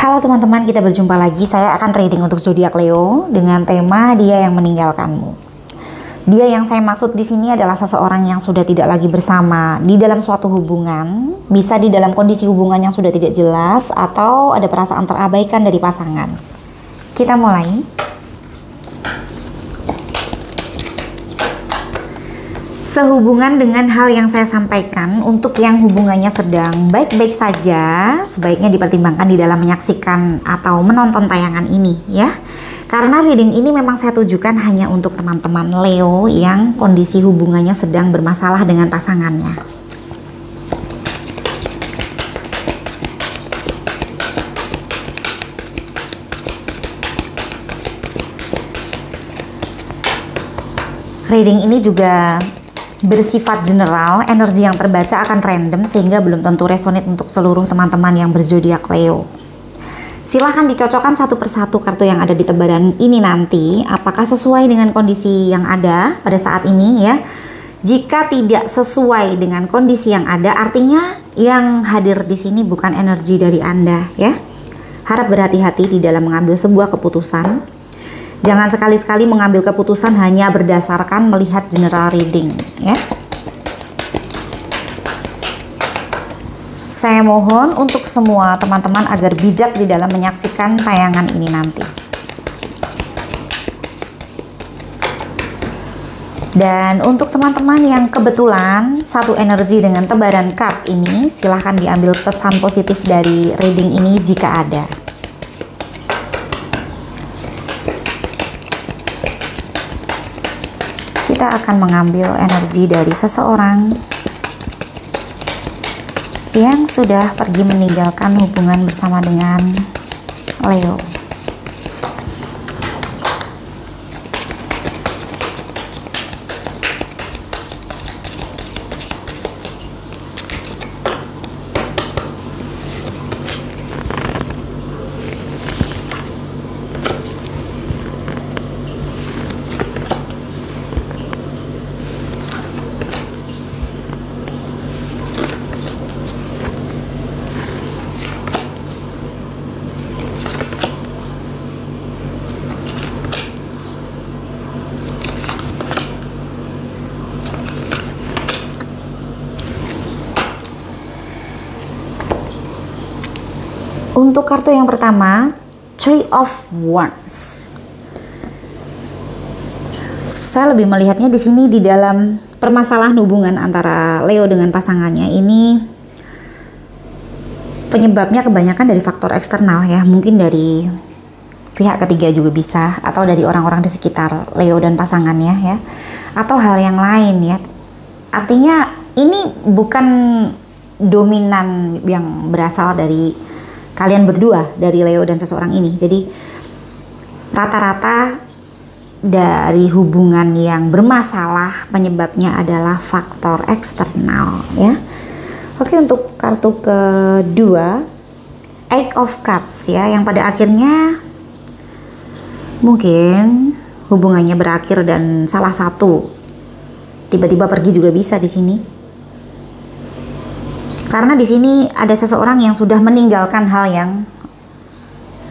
Halo teman-teman, kita berjumpa lagi. Saya akan reading untuk zodiak Leo dengan tema dia yang meninggalkanmu. Dia yang saya maksud di sini adalah seseorang yang sudah tidak lagi bersama di dalam suatu hubungan, bisa di dalam kondisi hubungan yang sudah tidak jelas atau ada perasaan terabaikan dari pasangan. Kita mulai. Sehubungan dengan hal yang saya sampaikan, untuk yang hubungannya sedang baik-baik saja, sebaiknya dipertimbangkan di dalam menyaksikan atau menonton tayangan ini ya. Karena reading ini memang saya tujukan hanya untuk teman-teman Leo yang kondisi hubungannya sedang bermasalah dengan pasangannya. Reading ini juga bersifat general, energi yang terbaca akan random sehingga belum tentu resonate untuk seluruh teman-teman yang berzodiak Leo. Silahkan dicocokkan satu persatu kartu yang ada di tebaran ini nanti, apakah sesuai dengan kondisi yang ada pada saat ini ya. Jika tidak sesuai dengan kondisi yang ada, artinya yang hadir di sini bukan energi dari Anda ya. Harap berhati-hati di dalam mengambil sebuah keputusan. Jangan sekali-sekali mengambil keputusan hanya berdasarkan melihat general reading ya. Saya mohon untuk semua teman-teman agar bijak di dalam menyaksikan tayangan ini nanti. Dan untuk teman-teman yang kebetulan satu energi dengan tebaran card ini, silahkan diambil pesan positif dari reading ini jika ada. Kita akan mengambil energi dari seseorang yang sudah pergi meninggalkan hubungan bersama dengan Leo. Untuk kartu yang pertama, Three of Wands. Saya lebih melihatnya di sini di dalam permasalahan hubungan antara Leo dengan pasangannya ini, penyebabnya kebanyakan dari faktor eksternal ya, mungkin dari pihak ketiga juga bisa, atau dari orang-orang di sekitar Leo dan pasangannya ya, atau hal yang lain ya. Artinya ini bukan dominan yang berasal dari kalian berdua, dari Leo dan seseorang ini. Jadi rata-rata dari hubungan yang bermasalah penyebabnya adalah faktor eksternal ya. Oke, untuk kartu kedua, Eight of Cups ya, yang pada akhirnya mungkin hubungannya berakhir dan salah satu tiba-tiba pergi juga bisa di sini. Karena di sini ada seseorang yang sudah meninggalkan hal yang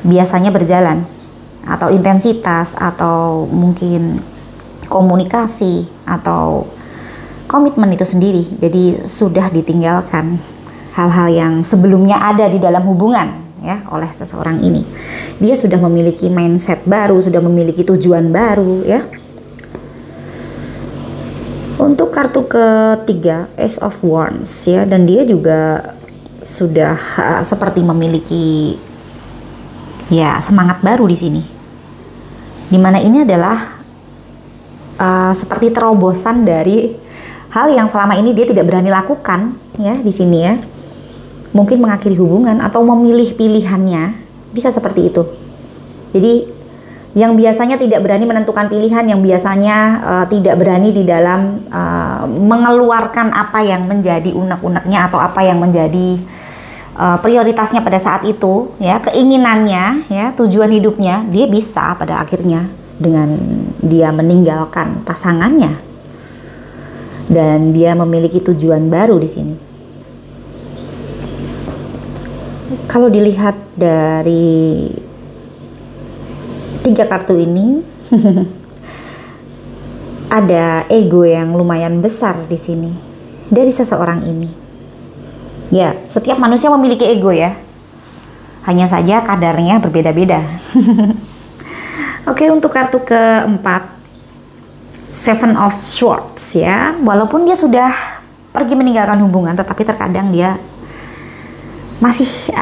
biasanya berjalan, atau intensitas, atau mungkin komunikasi, atau komitmen itu sendiri. Jadi sudah ditinggalkan hal-hal yang sebelumnya ada di dalam hubungan ya oleh seseorang ini. Dia sudah memiliki mindset baru, sudah memiliki tujuan baru ya. Untuk kartu ketiga, Ace of Wands ya, dan dia juga sudah seperti memiliki ya semangat baru di sini. Dimana ini adalah seperti terobosan dari hal yang selama ini dia tidak berani lakukan ya di sini ya. Mungkin mengakhiri hubungan atau memilih pilihannya, bisa seperti itu. Jadi yang biasanya tidak berani menentukan pilihan, yang biasanya tidak berani di dalam mengeluarkan apa yang menjadi unek-uneknya atau apa yang menjadi prioritasnya pada saat itu ya, keinginannya ya, tujuan hidupnya, dia bisa pada akhirnya dengan dia meninggalkan pasangannya dan dia memiliki tujuan baru di sini. Kalau dilihat dari 3 kartu ini, ada ego yang lumayan besar di sini dari seseorang ini. Ya, setiap manusia memiliki ego ya. Hanya saja kadarnya berbeda-beda. Oke, untuk kartu keempat, Seven of Swords ya. Walaupun dia sudah pergi meninggalkan hubungan, tetapi terkadang dia masih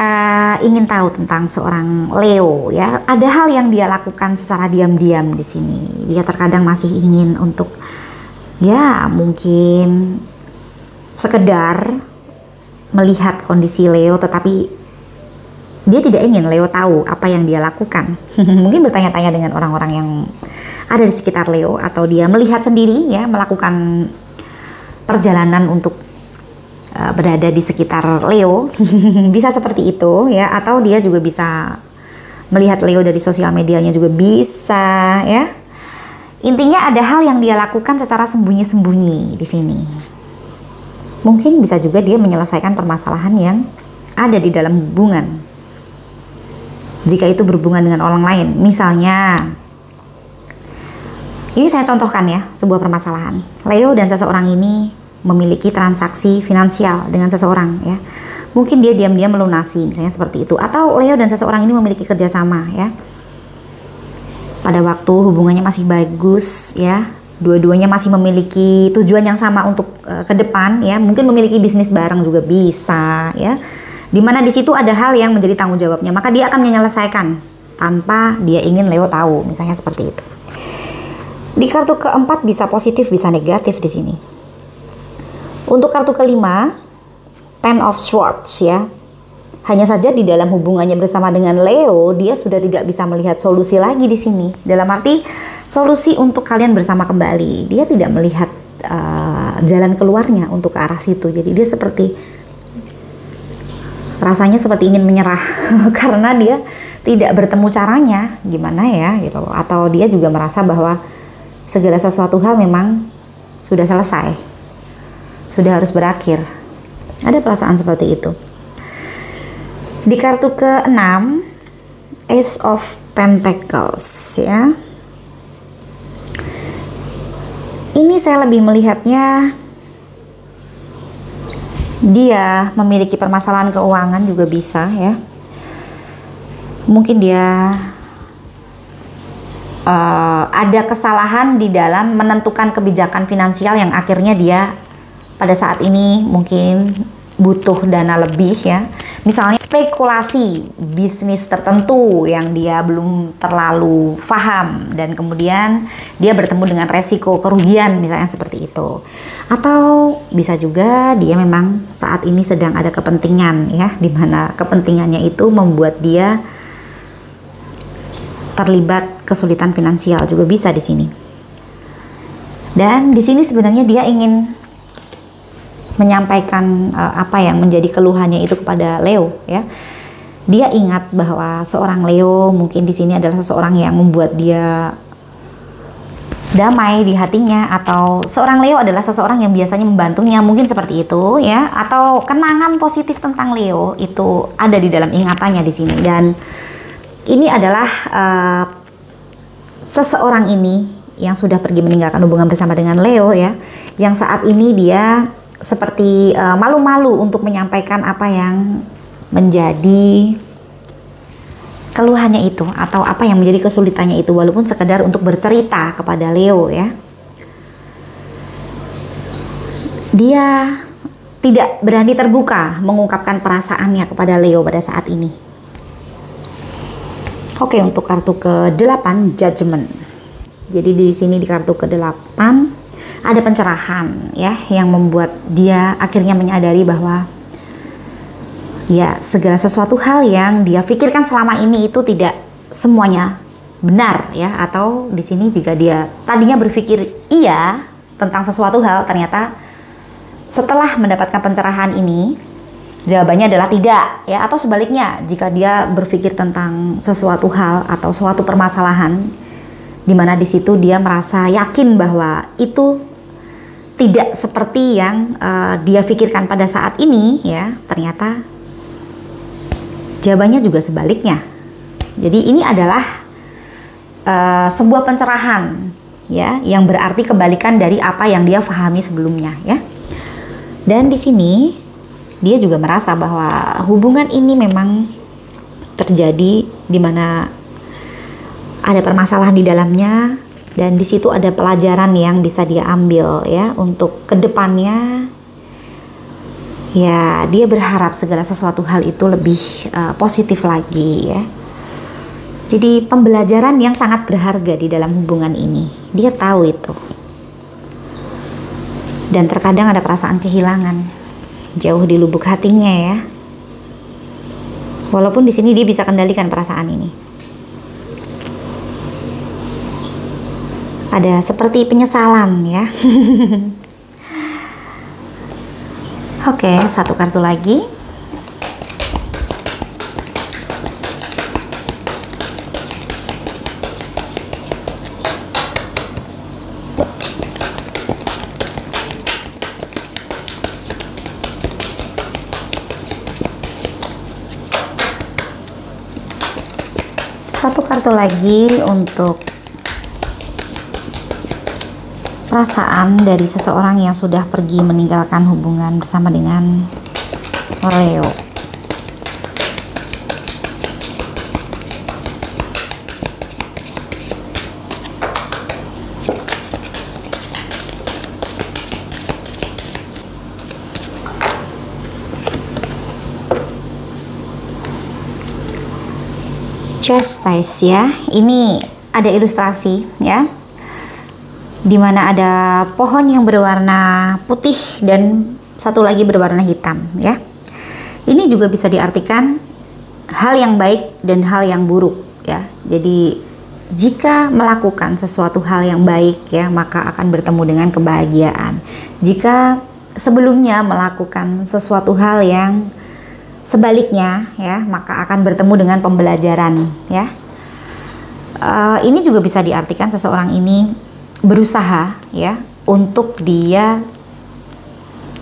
ingin tahu tentang seorang Leo ya. Ada hal yang dia lakukan secara diam-diam di sini. Dia terkadang masih ingin untuk ya mungkin sekedar melihat kondisi Leo, tetapi dia tidak ingin Leo tahu apa yang dia lakukan. Mungkin bertanya-tanya dengan orang-orang yang ada di sekitar Leo, atau dia melihat sendiri ya, melakukan perjalanan untuk berada di sekitar Leo. Bisa seperti itu ya, atau dia juga bisa melihat Leo dari sosial medianya juga bisa ya. Intinya ada hal yang dia lakukan secara sembunyi-sembunyi di sini. Mungkin bisa juga dia menyelesaikan permasalahan yang ada di dalam hubungan. Jika itu berhubungan dengan orang lain, misalnya, ini saya contohkan ya, sebuah permasalahan. Leo dan seseorang ini memiliki transaksi finansial dengan seseorang ya. Mungkin dia diam-diam melunasi, misalnya seperti itu. Atau Leo dan seseorang ini memiliki kerjasama ya. Pada waktu hubungannya masih bagus ya, dua-duanya masih memiliki tujuan yang sama untuk ke depan ya. Mungkin memiliki bisnis bareng juga bisa ya. Dimana di situ ada hal yang menjadi tanggung jawabnya, maka dia akan menyelesaikan tanpa dia ingin Leo tahu, misalnya seperti itu. Di kartu keempat bisa positif, bisa negatif di sini. Untuk kartu kelima, Ten of Swords ya. Hanya saja di dalam hubungannya bersama dengan Leo, dia sudah tidak bisa melihat solusi lagi di sini. Dalam arti solusi untuk kalian bersama kembali, dia tidak melihat jalan keluarnya untuk ke arah situ. Jadi dia seperti rasanya seperti ingin menyerah karena dia tidak bertemu caranya gimana ya gitu, atau dia juga merasa bahwa segala sesuatu hal memang sudah selesai, sudah harus berakhir. Ada perasaan seperti itu. Di kartu ke-6, Ace of Pentacles ya. Ini saya lebih melihatnya dia memiliki permasalahan keuangan juga bisa ya. Mungkin dia ada kesalahan di dalam menentukan kebijakan finansial yang akhirnya dia pada saat ini mungkin butuh dana lebih ya. Misalnya spekulasi bisnis tertentu yang dia belum terlalu paham dan kemudian dia bertemu dengan resiko kerugian misalnya seperti itu. Atau bisa juga dia memang saat ini sedang ada kepentingan ya, di mana kepentingannya itu membuat dia terlibat kesulitan finansial juga bisa di sini. Dan di sini sebenarnya dia ingin menyampaikan apa yang menjadi keluhannya itu kepada Leo ya. Dia ingat bahwa seorang Leo mungkin di sini adalah seseorang yang membuat dia damai di hatinya, atau seorang Leo adalah seseorang yang biasanya membantunya, mungkin seperti itu ya, atau kenangan positif tentang Leo itu ada di dalam ingatannya di sini. Dan ini adalah seseorang ini yang sudah pergi meninggalkan hubungan bersama dengan Leo ya, yang saat ini dia seperti malu-malu untuk menyampaikan apa yang menjadi keluhannya itu, atau apa yang menjadi kesulitannya itu, walaupun sekedar untuk bercerita kepada Leo ya. Dia tidak berani terbuka mengungkapkan perasaannya kepada Leo pada saat ini. Oke, untuk kartu ke-8, Judgment. Jadi di sini di kartu ke-8 ada pencerahan ya, yang membuat dia akhirnya menyadari bahwa ya segala sesuatu hal yang dia pikirkan selama ini itu tidak semuanya benar ya. Atau di sini jika dia tadinya berpikir iya tentang sesuatu hal, ternyata setelah mendapatkan pencerahan ini jawabannya adalah tidak ya. Atau sebaliknya, jika dia berpikir tentang sesuatu hal atau suatu permasalahan di mana di situ dia merasa yakin bahwa itu tidak seperti yang dia pikirkan pada saat ini ya, ternyata Jawabannya juga sebaliknya. Jadi ini adalah sebuah pencerahan ya, yang berarti kebalikan dari apa yang dia pahami sebelumnya ya. Dan di sini dia juga merasa bahwa hubungan ini memang terjadi di mana ada permasalahan di dalamnya, dan di situ ada pelajaran yang bisa dia ambil ya untuk kedepannya. Ya, dia berharap segala sesuatu hal itu lebih positif lagi ya. Jadi pembelajaran yang sangat berharga di dalam hubungan ini. Dia tahu itu. Dan terkadang ada perasaan kehilangan jauh di lubuk hatinya ya. Walaupun di sini dia bisa kendalikan perasaan ini. Ada seperti penyesalan ya. Oke, satu kartu lagi. Satu kartu lagi untuk perasaan dari seseorang yang sudah pergi meninggalkan hubungan bersama dengan Leo. Chastise ya, ini ada ilustrasi ya, dimana ada pohon yang berwarna putih dan satu lagi berwarna hitam ya. Ini juga bisa diartikan hal yang baik dan hal yang buruk ya. Jadi jika melakukan sesuatu hal yang baik ya, maka akan bertemu dengan kebahagiaan. Jika sebelumnya melakukan sesuatu hal yang sebaliknya ya, maka akan bertemu dengan pembelajaran ya. Ini juga bisa diartikan seseorang ini berusaha ya untuk dia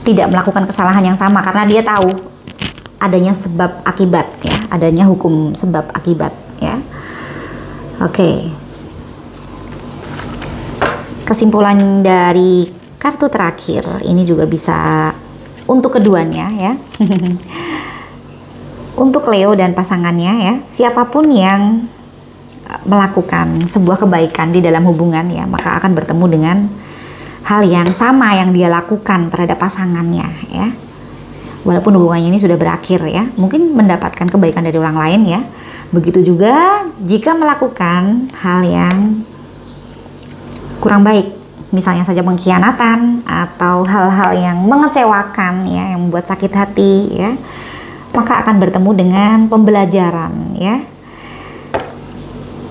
tidak melakukan kesalahan yang sama, karena dia tahu adanya sebab akibat ya, adanya hukum sebab akibat ya. Oke. Kesimpulan dari kartu terakhir ini juga bisa untuk keduanya ya. Untuk Leo dan pasangannya ya, siapapun yang melakukan sebuah kebaikan di dalam hubungan ya, maka akan bertemu dengan hal yang sama yang dia lakukan terhadap pasangannya ya. Walaupun hubungannya ini sudah berakhir ya, mungkin mendapatkan kebaikan dari orang lain ya. Begitu juga jika melakukan hal yang kurang baik, misalnya saja pengkhianatan atau hal-hal yang mengecewakan ya, yang membuat sakit hati ya, maka akan bertemu dengan pembelajaran ya.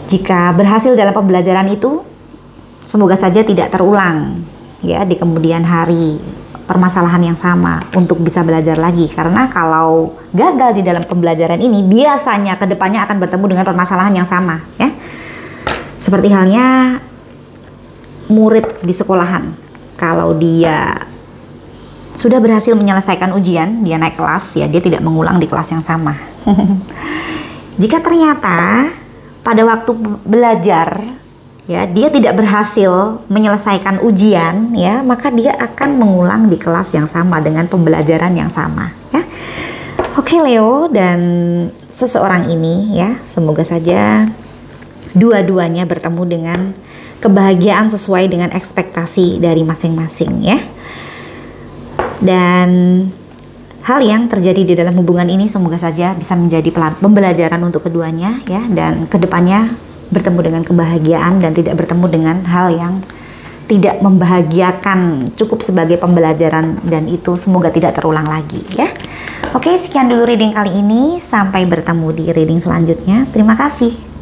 Jika berhasil dalam pembelajaran itu, semoga saja tidak terulang ya di kemudian hari permasalahan yang sama, untuk bisa belajar lagi. Karena kalau gagal di dalam pembelajaran ini, biasanya kedepannya akan bertemu dengan permasalahan yang sama ya. Seperti halnya murid di sekolahan, kalau dia sudah berhasil menyelesaikan ujian, dia naik kelas ya, dia tidak mengulang di kelas yang sama. Jika ternyata pada waktu belajar ya dia tidak berhasil menyelesaikan ujian ya, maka dia akan mengulang di kelas yang sama dengan pembelajaran yang sama ya. Oke Leo dan seseorang ini ya, semoga saja dua-duanya bertemu dengan kebahagiaan sesuai dengan ekspektasi dari masing-masing ya. Dan hal yang terjadi di dalam hubungan ini semoga saja bisa menjadi pembelajaran untuk keduanya ya, dan kedepannya bertemu dengan kebahagiaan dan tidak bertemu dengan hal yang tidak membahagiakan, cukup sebagai pembelajaran, dan itu semoga tidak terulang lagi ya. Oke, sekian dulu reading kali ini, sampai bertemu di reading selanjutnya. Terima kasih.